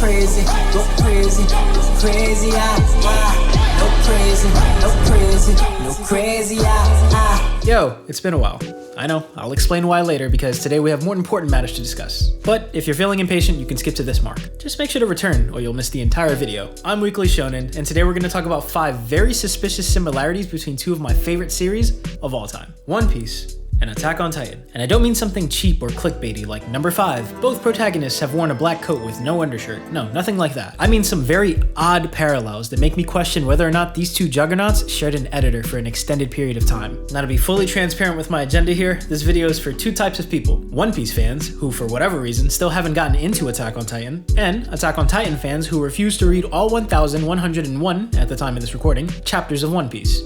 crazy, go crazy, go crazy, no crazy, no crazy, no crazy, Yo, it's been a while. I know, I'll explain why later because today we have more important matters to discuss. But if you're feeling impatient, you can skip to this mark. Just make sure to return or you'll miss the entire video. I'm Weekly Xonin, and today we're going to talk about 5 very suspicious similarities between 2 of my favorite series of all time. One Piece and Attack on Titan. And I don't mean something cheap or clickbaity like number 5. Both protagonists have worn a black coat with no undershirt. No, nothing like that. I mean some very odd parallels that make me question whether or not these 2 juggernauts shared an editor for an extended period of time. Now to be fully transparent with my agenda here, this video is for 2 types of people. One Piece fans, who for whatever reason still haven't gotten into Attack on Titan, and Attack on Titan fans who refuse to read all 1,101, at the time of this recording, chapters of One Piece.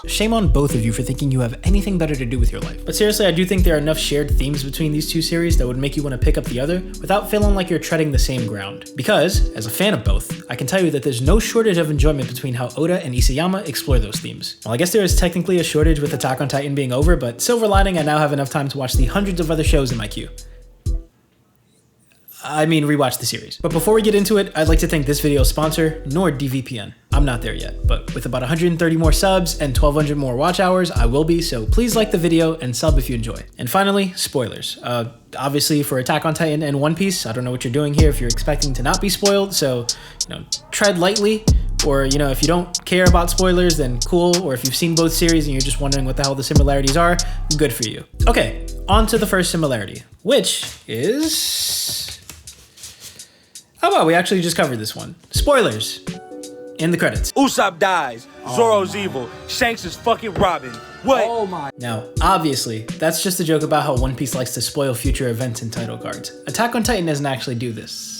Shame on both of you for thinking you have anything better to do with your life. But seriously, I do think there are enough shared themes between these 2 series that would make you want to pick up the other without feeling like you're treading the same ground. Because, as a fan of both, I can tell you that there's no shortage of enjoyment between how Oda and Isayama explore those themes. Well, I guess there is technically a shortage with Attack on Titan being over, but silver lining, I now have enough time to watch the hundreds of other shows in my queue. I mean, rewatch the series. But before we get into it, I'd like to thank this video's sponsor, NordVPN. I'm not there yet, but with about 130 more subs and 1,200 more watch hours, I will be, so please like the video and sub if you enjoy. And finally, spoilers. Obviously for Attack on Titan and One Piece, I don't know what you're doing here if you're expecting to not be spoiled, so, tread lightly. Or, if you don't care about spoilers, then cool. Or if you've seen both series and you're just wondering what the hell the similarities are, good for you. Okay, on to the first similarity, which is... How about we actually just covered this one? Spoilers. In the credits. Usopp dies. Zoro's evil. Shanks is fucking Robin. What? Oh my. Now, obviously, that's just a joke about how One Piece likes to spoil future events in title cards. Attack on Titan doesn't actually do this.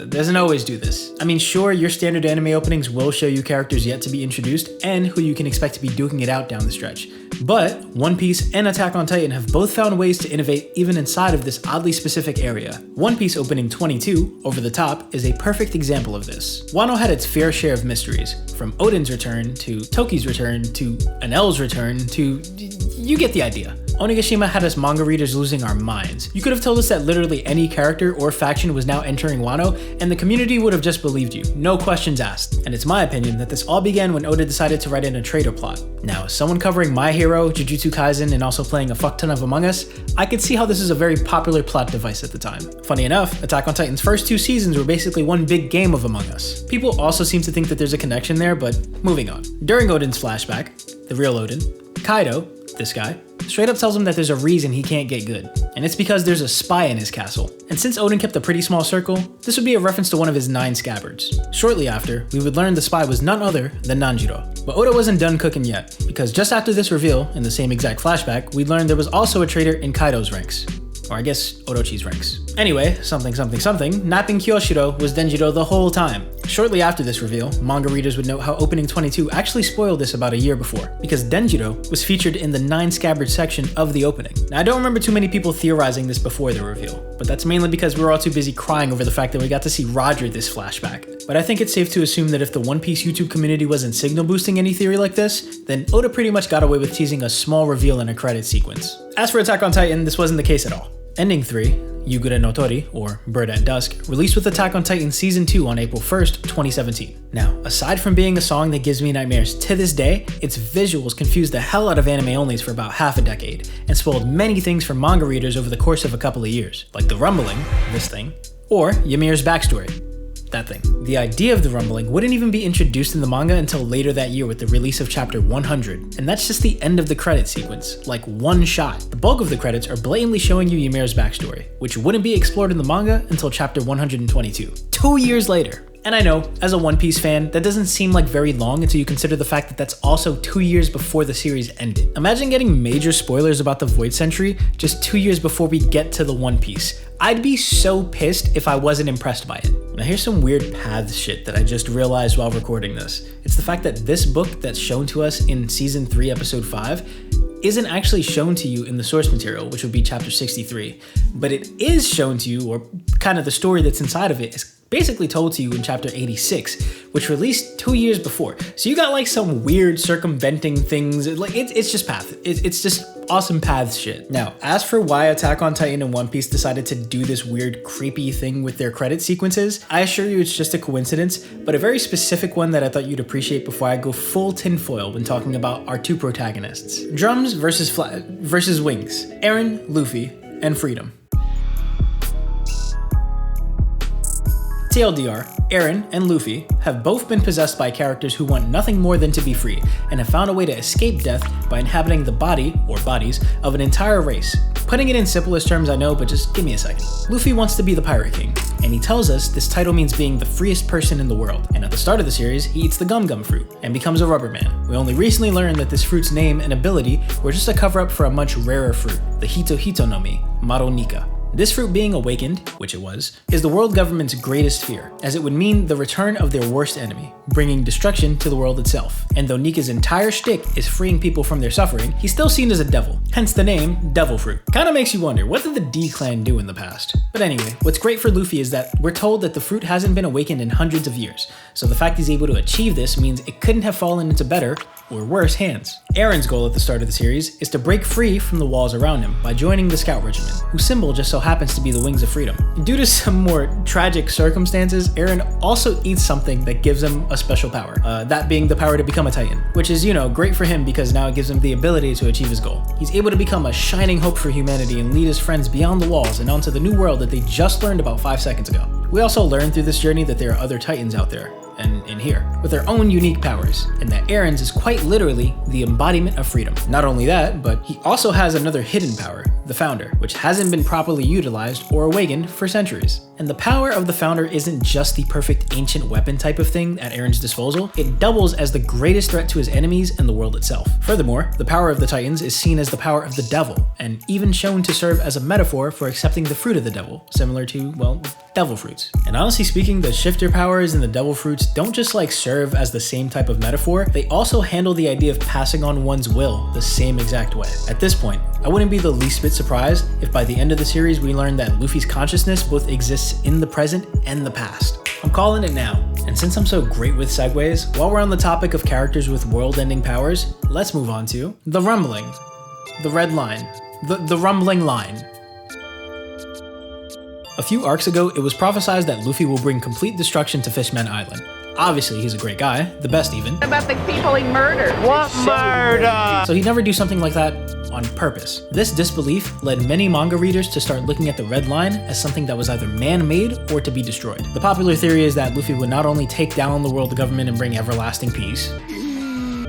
Doesn't always do this. I mean, sure, your standard anime openings will show you characters yet to be introduced and who you can expect to be duking it out down the stretch. But One Piece and Attack on Titan have both found ways to innovate even inside of this oddly specific area. One Piece opening 22, Over the Top, is a perfect example of this. Wano had its fair share of mysteries, from Odin's return, to Toki's return, to Enel's return, to... you get the idea. Onigashima had us manga readers losing our minds. You could have told us that literally any character or faction was now entering Wano, and the community would have just believed you, no questions asked. And it's my opinion that this all began when Oda decided to write in a traitor plot. Now, as someone covering My Hero, Jujutsu Kaisen, and also playing a fuck ton of Among Us, I could see how this is a very popular plot device at the time. Funny enough, Attack on Titan's first 2 seasons were basically one big game of Among Us. People also seem to think that there's a connection there, but moving on. During Odin's flashback, the real Odin, Kaido, this guy, straight up tells him that there's a reason he can't get good, and it's because there's a spy in his castle. And since Odin kept a pretty small circle, this would be a reference to one of his 9 scabbards. Shortly after, we would learn the spy was none other than Nanjiro. But Oda wasn't done cooking yet, because just after this reveal, in the same exact flashback, we learned there was also a traitor in Kaido's ranks. Or I guess Orochi's ranks. Anyway, something, napping Kyoshiro was Denjiro the whole time. Shortly after this reveal, manga readers would note how opening 22 actually spoiled this about a year before, because Denjiro was featured in the 9 scabbard section of the opening. Now I don't remember too many people theorizing this before the reveal, but that's mainly because we were all too busy crying over the fact that we got to see Roger this flashback. But I think it's safe to assume that if the One Piece YouTube community wasn't signal boosting any theory like this, then Oda pretty much got away with teasing a small reveal in a credit sequence. As for Attack on Titan, this wasn't the case at all. Ending 3, Yugure no Tori, or Bird at Dusk, released with Attack on Titan Season 2 on April 1st, 2017. Now, aside from being a song that gives me nightmares to this day, its visuals confused the hell out of anime-onlys for about half a decade, and spoiled many things for manga readers over the course of a couple of years, like the rumbling, this thing, or Ymir's backstory, that thing. The idea of the rumbling wouldn't even be introduced in the manga until later that year with the release of chapter 100, and that's just the end of the credit sequence, like one shot. The bulk of the credits are blatantly showing you Ymir's backstory, which wouldn't be explored in the manga until chapter 122, 2 years later. And I know, as a One Piece fan, that doesn't seem like very long until you consider the fact that that's also 2 years before the series ended. Imagine getting major spoilers about the Void Century just 2 years before we get to the One Piece. I'd be so pissed if I wasn't impressed by it. Now here's some weird paths shit that I just realized while recording this. It's the fact that this book that's shown to us in Season 3, Episode 5, isn't actually shown to you in the source material, which would be chapter 63, but it is shown to you, or kind of the story that's inside of it is basically told to you in chapter 86, which released 2 years before. So you got like some weird circumventing things. Like it's just path. It's just awesome paths shit. Now, as for why Attack on Titan and One Piece decided to do this weird creepy thing with their credit sequences, I assure you it's just a coincidence, but a very specific one that I thought you'd appreciate before I go full tinfoil when talking about our two protagonists. Drums versus wings. Eren, Luffy, and freedom. TLDR, Eren and Luffy have both been possessed by characters who want nothing more than to be free, and have found a way to escape death by inhabiting the body, or bodies, of an entire race. Putting it in simplest terms I know, but just give me a second. Luffy wants to be the Pirate King, and he tells us this title means being the freest person in the world, and at the start of the series, he eats the gum gum fruit, and becomes a rubber man. We only recently learned that this fruit's name and ability were just a cover-up for a much rarer fruit, the Hito Hito no Mi, Maronika. This fruit being awakened, which it was, is the world government's greatest fear, as it would mean the return of their worst enemy, bringing destruction to the world itself. And though Nika's entire shtick is freeing people from their suffering, he's still seen as a devil, hence the name Devil Fruit. Kinda makes you wonder, what did the D clan do in the past? But anyway, what's great for Luffy is that we're told that the fruit hasn't been awakened in hundreds of years, so the fact he's able to achieve this means it couldn't have fallen into better or worse hands. Eren's goal at the start of the series is to break free from the walls around him by joining the Scout Regiment, whose symbol just so happens to be the Wings of Freedom. Due to some more tragic circumstances, Eren also eats something that gives him a special power, that being the power to become a Titan, which is, great for him because now it gives him the ability to achieve his goal. He's able to become a shining hope for humanity and lead his friends beyond the walls and onto the new world that they just learned about 5 seconds ago. We also learn through this journey that there are other Titans out there, and in here, with their own unique powers, and that Eren's is quite literally the embodiment of freedom. Not only that, but he also has another hidden power, the Founder, which hasn't been properly utilized or awakened for centuries. And the power of the Founder isn't just the perfect ancient weapon type of thing at Eren's disposal, it doubles as the greatest threat to his enemies and the world itself. Furthermore, the power of the Titans is seen as the power of the devil, and even shown to serve as a metaphor for accepting the fruit of the devil, similar to, well, devil fruits. And honestly speaking, the shifter powers and the devil fruits don't just serve as the same type of metaphor, they also handle the idea of passing on one's will the same exact way. At this point, I wouldn't be the least bit surprised if by the end of the series we learn that Luffy's consciousness both exists in the present and the past. I'm calling it now. And since I'm so great with segues, while we're on the topic of characters with world-ending powers, let's move on to the rumbling, the red line, the rumbling line. A few arcs ago, it was prophesied that Luffy will bring complete destruction to Fishman Island. Obviously, he's a great guy, the best even. About the people he murdered. What murder? So he'd never do something like that on purpose. This disbelief led many manga readers to start looking at the red line as something that was either man-made or to be destroyed. The popular theory is that Luffy would not only take down the world government and bring everlasting peace,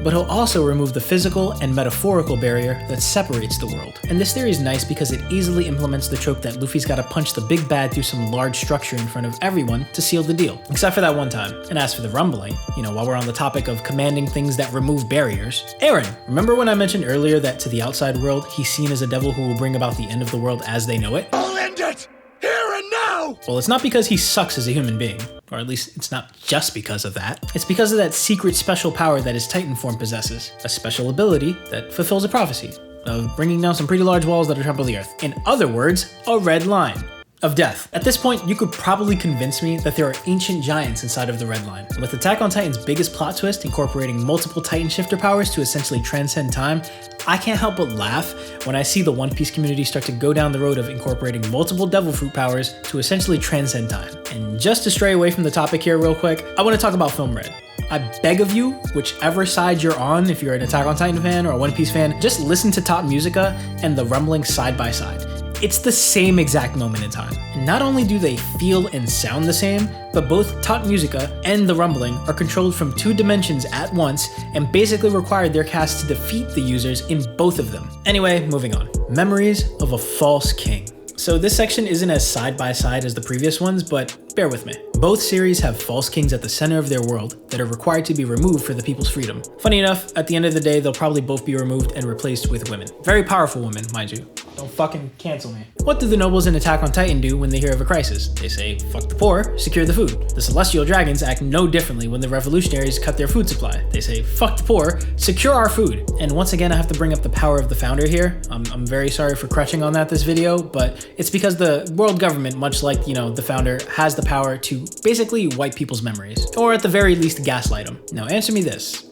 but he'll also remove the physical and metaphorical barrier that separates the world. And this theory is nice because it easily implements the trope that Luffy's gotta punch the big bad through some large structure in front of everyone to seal the deal. Except for that one time. And as for the rumbling, while we're on the topic of commanding things that remove barriers, Eren, remember when I mentioned earlier that to the outside world, he's seen as a devil who will bring about the end of the world as they know it? I'll end it! Here and now! Well, it's not because he sucks as a human being. Or at least it's not just because of that. It's because of that secret special power that his Titan form possesses. A special ability that fulfills a prophecy of bringing down some pretty large walls that trample the earth. In other words, a red line of death. At this point, you could probably convince me that there are ancient giants inside of the red line. With Attack on Titan's biggest plot twist incorporating multiple Titan shifter powers to essentially transcend time, I can't help but laugh when I see the One Piece community start to go down the road of incorporating multiple devil fruit powers to essentially transcend time. And just to stray away from the topic here real quick, I want to talk about Film Red. I beg of you, whichever side you're on, if you're an Attack on Titan fan or a One Piece fan, just listen to Top Musica and the rumbling side by side. It's the same exact moment in time. And not only do they feel and sound the same, but both Top Musica and the rumbling are controlled from 2 dimensions at once and basically required their cast to defeat the users in both of them. Anyway, moving on. Memories of a False King. So this section isn't as side by side as the previous ones, but bear with me. Both series have false kings at the center of their world that are required to be removed for the people's freedom. Funny enough, at the end of the day, they'll probably both be removed and replaced with women. Very powerful women, mind you. Don't fucking cancel me. What do the nobles in Attack on Titan do when they hear of a crisis? They say, fuck the poor, secure the food. The celestial dragons act no differently when the revolutionaries cut their food supply. They say, fuck the poor, secure our food. And once again, I have to bring up the power of the founder here. I'm very sorry for crutching on that this video, but it's because the world government, much like, the founder, has the power to basically wipe people's memories. Or at the very least, gaslight them. Now answer me this.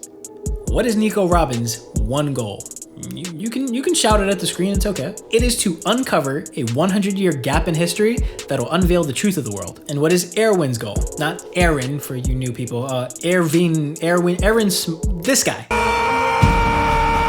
What is Nico Robin's one goal? You can shout it at the screen, it's okay. It is to uncover a 100-year gap in history that'll unveil the truth of the world. And what is Erwin's goal? Not Eren for you new people, Eren's, this guy.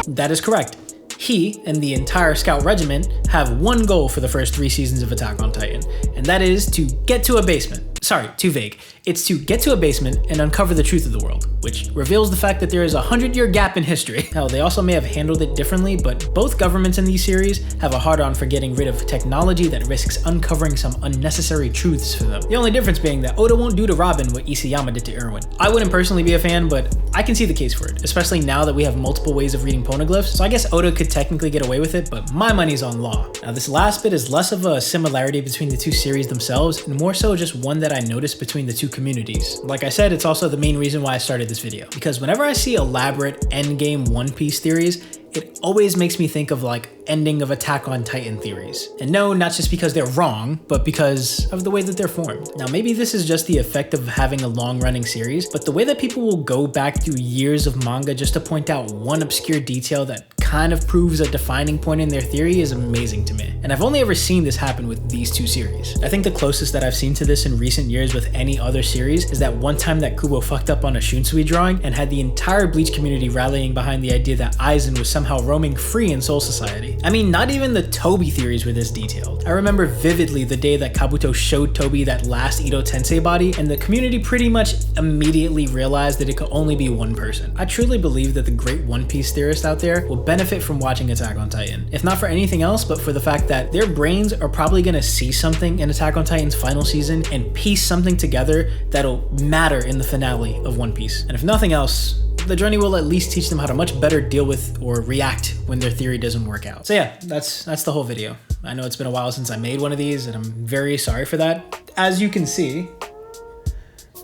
That is correct. He and the entire Scout Regiment have one goal for the first 3 seasons of Attack on Titan, and that is to get to a basement. Sorry, too vague. It's to get to a basement and uncover the truth of the world, which reveals the fact that there is a 100-year gap in history. Hell, they also may have handled it differently, but both governments in these series have a hard-on for getting rid of technology that risks uncovering some unnecessary truths for them. The only difference being that Oda won't do to Robin what Isayama did to Erwin. I wouldn't personally be a fan, but I can see the case for it, especially now that we have multiple ways of reading poneglyphs, so I guess Oda could technically get away with it, but my money's on Law. Now, this last bit is less of a similarity between the two series themselves, and more so just one that I noticed between the two communities. Like I said, it's also the main reason why I started this video, because whenever I see elaborate endgame One Piece theories, it always makes me think of like ending of Attack on Titan theories. And no, not just because they're wrong, but because of the way that they're formed. Now, maybe this is just the effect of having a long-running series, but the way that people will go back through years of manga just to point out one obscure detail that kind of proves a defining point in their theory is amazing to me. And I've only ever seen this happen with these two series. I think the closest that I've seen to this in recent years with any other series is that one time that Kubo fucked up on a Shunsui drawing and had the entire Bleach community rallying behind the idea that Aizen was somehow roaming free in Soul Society. I mean, not even the Toby theories were this detailed. I remember vividly the day that Kabuto showed Toby that last Ito Tensei body, and the community pretty much immediately realized that it could only be one person. I truly believe that the great One Piece theorists out there will benefit from watching Attack on Titan. If not for anything else, but for the fact that their brains are probably gonna see something in Attack on Titan's final season and piece something together that'll matter in the finale of One Piece. And if nothing else, the journey will at least teach them how to much better deal with or react when their theory doesn't work out. So yeah, that's the whole video. I know it's been a while since I made one of these, and I'm very sorry for that. As you can see,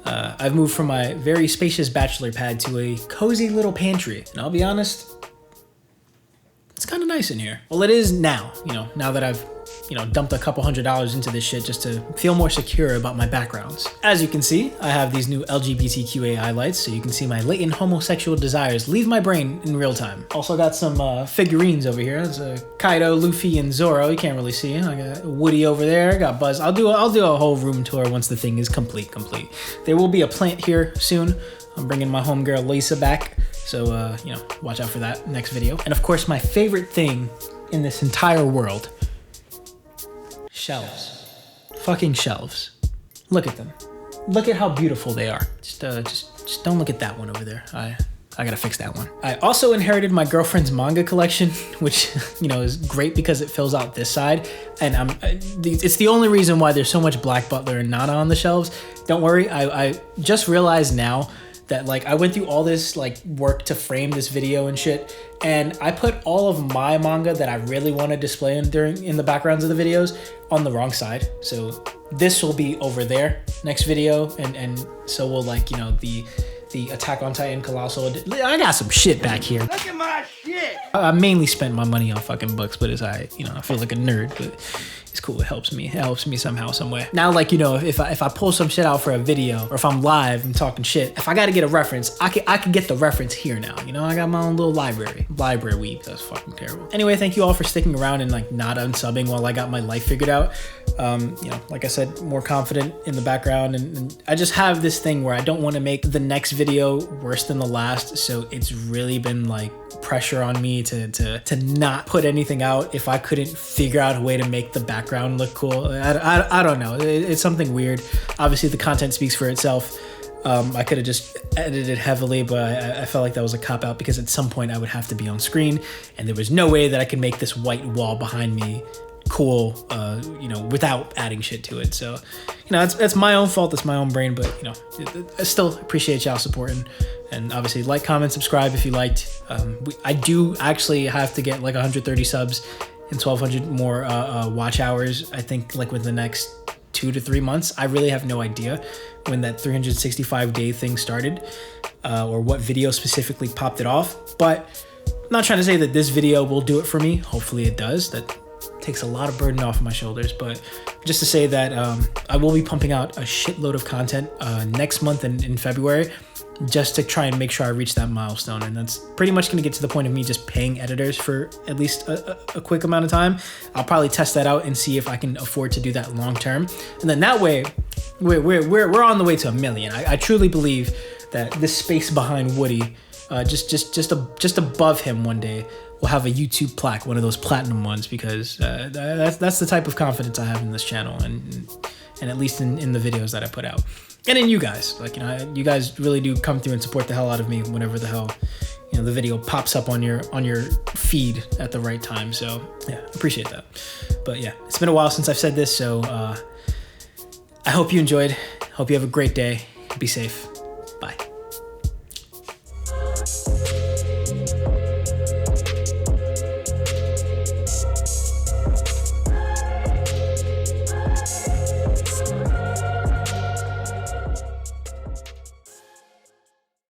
I've moved from my very spacious bachelor pad to a cozy little pantry. And I'll be honest, it's kind of nice in here. Well, it is now, now that I've dumped a couple $100s into this shit just to feel more secure about my backgrounds. As you can see, I have these new LGBTQA highlights, so you can see my latent homosexual desires leave my brain in real time. Also got some figurines over here. There's a Kaido, Luffy, and Zoro. You can't really see it. I got Woody over there. Got Buzz. I'll do a whole room tour once the thing is complete. There will be a plant here soon. I'm bringing my homegirl Lisa back, so watch out for that next video. And of course, my favorite thing in this entire world. Shelves. Fucking shelves. Look at them. Look at how beautiful they are. Just don't look at that one over there. I gotta fix that one. I also inherited my girlfriend's manga collection, which is great because it fills out this side, and it's the only reason why there's so much Black Butler and Nana on the shelves. Don't worry, I just realized now that I went through all this work to frame this video and shit, and I put all of my manga that I really want to display in the backgrounds of the videos on the wrong side. So this will be over there next video, and so will the Attack on Titan Colossal. I got some shit back here. Look at my shit! I mainly spent my money on fucking books, but I feel like a nerd, but it's cool. It helps me somehow, some way. Now, if I pull some shit out for a video, or if I'm live and talking shit, if I gotta get a reference, I could get the reference here now. I got my own little library weeb. That's fucking terrible. Anyway, thank you all for sticking around and not unsubbing while I got my life figured out. Like I said, more confident in the background, and I just have this thing where I don't want to make the next video worse than the last, so it's really been pressure on me to not put anything out if I couldn't figure out a way to make the background look cool. I don't know, it's something weird. Obviously the content speaks for itself. I could have just edited heavily, but I felt like that was a cop-out because at some point I would have to be on screen, and there was no way that I could make this white wall behind me cool, without adding shit to it. So, that's my own fault. That's my own brain, but I still appreciate y'all supporting, and obviously like, comment, subscribe if you liked. I do actually have to get 130 subs and 1,200 more watch hours, I think, like within the next 2 to 3 months. I really have no idea when that 365-day thing started, or what video specifically popped it off. But I'm not trying to say that this video will do it for me. Hopefully it does. That takes a lot of burden off of my shoulders. But just to say that I will be pumping out a shitload of content next month in February, just to try and make sure I reach that milestone. And that's pretty much going to get to the point of me just paying editors for at least a quick amount of time. I'll probably test that out and see if I can afford to do that long term. And then that way, we're on the way to 1 million. I truly believe that this space behind Woody, just above him one day, will have a YouTube plaque, one of those platinum ones, because that's the type of confidence I have in this channel, and at least in the videos that I put out. And in you guys, like, you know, you guys really do come through and support the hell out of me whenever the hell, you know, the video pops up on your feed at the right time. So yeah, appreciate that. But yeah, it's been a while since I've said this, so I hope you enjoyed. Hope you have a great day. Be safe.